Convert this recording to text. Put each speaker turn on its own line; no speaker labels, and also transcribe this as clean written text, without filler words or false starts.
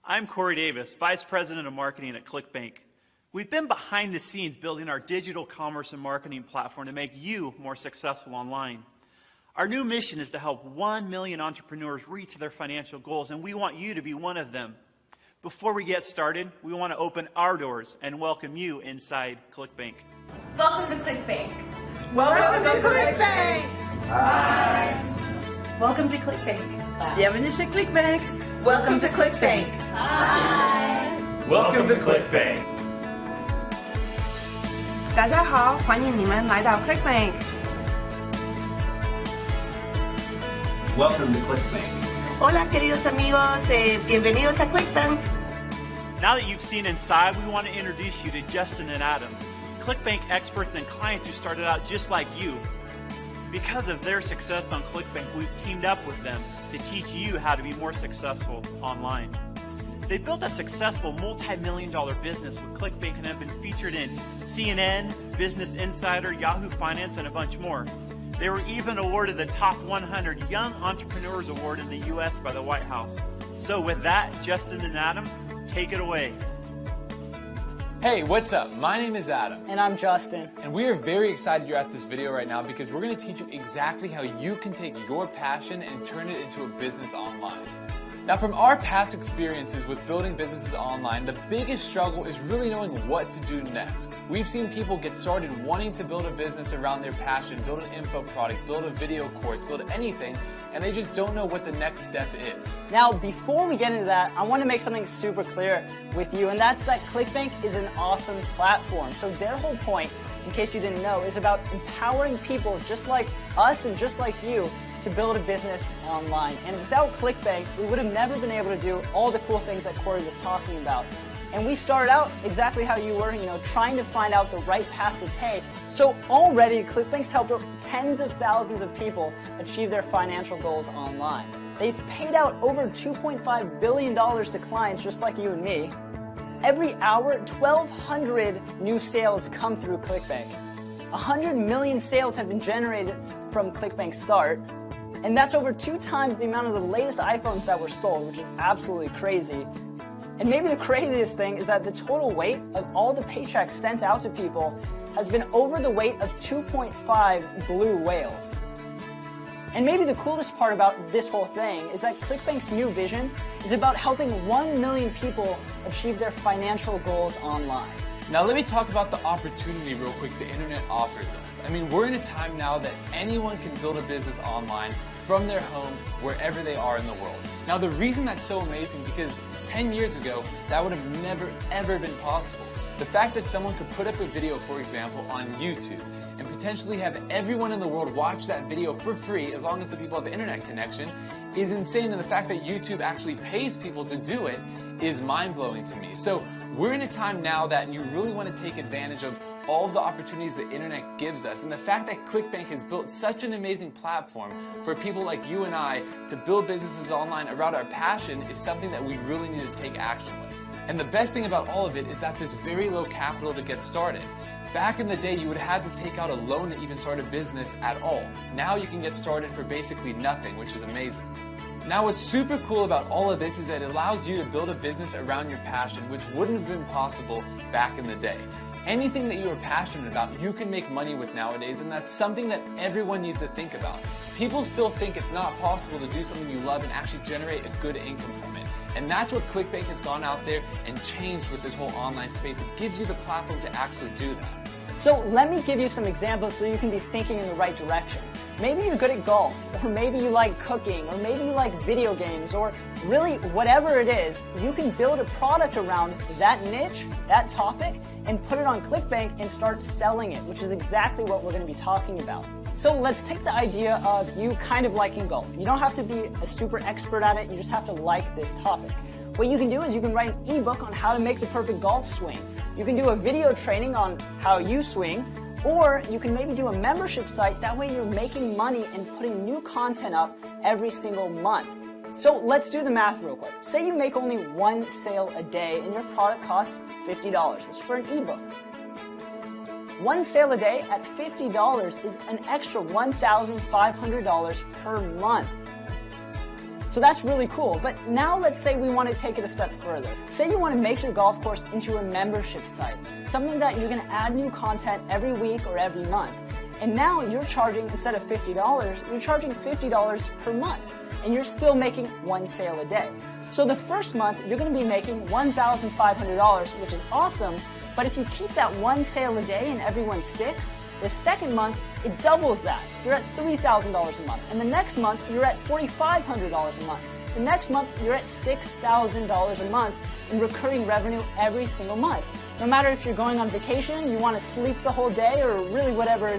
I'm Corey Davis, Vice President of Marketing at Clickbank. We've been behind the scenes building our digital commerce and marketing platform to make you more successful online. Our new mission is to help 1 million entrepreneurs reach their financial goals, and we want you to be one of them. Before we get started, we want to open our doors and welcome you inside Clickbank.
Welcome to Clickbank.
Welcome to Clickbank.
Hi.
Welcome to Clickbank.
Bienvenue chez Clickbank. Welcome to Clickbank.
Hi.
Welcome to Clickbank.
大家好，欢迎你们来到 Clickbank.
Welcome to Clickbank.
Hola, queridos amigos, bienvenidos a Clickbank.
Now that you've seen inside, we want to introduce you to Justin and Adam, Clickbank experts and clients who started out just like you. Because of their success on Clickbank, we've teamed up with them to teach you how to be more successful online. They built a successful multi-million-dollar business with Clickbank and have been featured in CNN, Business Insider, Yahoo Finance, and a bunch more. They were even awarded the Top 100 Young Entrepreneurs Award in the U.S. by the White House. So with that, Justin and Adam, take it away.
Hey, what's up? My name is Adam.
And I'm Justin.
And we are very excited you're at this video right now because we're going to teach you exactly how you can take your passion and turn it into a business online. Now, from our past experiences with building businesses online, the biggest struggle is really knowing what to do next. We've seen people get started wanting to build a business around their passion, build an info product, build a video course, build anything, and they just don't know what the next step is.
Now, before we get into that, I want to make something super clear with you, and that's that Clickbank is an awesome platform. So their whole point, in case you didn't know, is about empowering people just like us and just like you to build a business online. And without Clickbank, we would have never been able to do all the cool things that Corey was talking about. And we started out exactly how you were, trying to find out the right path to take. So already, Clickbank's helped tens of thousands of people achieve their financial goals online. They've paid out over $2.5 billion to clients just like you and me. Every hour, 1,200 new sales come through Clickbank. 100 million sales have been generated from Clickbank's start. And that's over 2 times the amount of the latest iPhones that were sold, which is absolutely crazy. And maybe the craziest thing is that the total weight of all the paychecks sent out to people has been over the weight of 2.5 blue whales. And maybe the coolest part about this whole thing is that Clickbank's new vision is about helping 1 million people achieve their financial goals online.
Now let me talk about the opportunity real quick the internet offers us. I mean, we're in a time now that anyone can build a business online from their home, wherever they are in the world. Now the reason that's so amazing because 10 years ago, that would have never ever been possible. The fact that someone could put up a video, for example, on YouTube and potentially have everyone in the world watch that video for free as long as the people have an internet connection is insane, and the fact that YouTube actually pays people to do it is mind-blowing to me. So we're in a time now that you really want to take advantage of all of the opportunities the internet gives us, and the fact that Clickbank has built such an amazing platform for people like you and I to build businesses online around our passion is something that we really need to take action with. And the best thing about all of it is that there's very low capital to get started. Back in the day, you would have had to take out a loan to even start a business at all. Now you can get started for basically nothing, which is amazing. Now what's super cool about all of this is that it allows you to build a business around your passion, which wouldn't have been possible back in the day. Anything that you are passionate about, you can make money with nowadays, and that's something that everyone needs to think about. People still think it's not possible to do something you love and actually generate a good income from it. And that's what Clickbank has gone out there and changed with this whole online space. It gives you the platform to actually do that.
So let me give you some examples so you can be thinking in the right direction. Maybe you're good at golf, or maybe you like cooking, or maybe you like video games, or really whatever it is, you can build a product around that niche, that topic, and put it on Clickbank and start selling it, which is exactly what we're going to be talking about. So let's take the idea of you kind of liking golf. You don't have to be a super expert at it, you just have to like this topic. What you can do is you can write an ebook on how to make the perfect golf swing. You can do a video training on how you swing, or you can maybe do a membership site. That way you're making money and putting new content up every single month. So let's do the math real quick. Say you make only 1 sale a day and your product costs $50. That's for an ebook. 1 sale a day at $50 is an extra $1,500 per month. So that's really cool. But now let's say we want to take it a step further. Say you want to make your golf course into a membership site, something that you're going to add new content every week or every month. And now you're charging, instead of $50, you're charging $50 per month. And you're still making one sale a day. So the first month, you're going to be making $1,500, which is awesome. But if you keep that one sale a day and everyone sticks, the second month, it doubles that. You're at $3,000 a month. And the next month, you're at $4,500 a month. The next month, you're at $6,000 a month in recurring revenue every single month. No matter if you're going on vacation, you want to sleep the whole day, or really whatever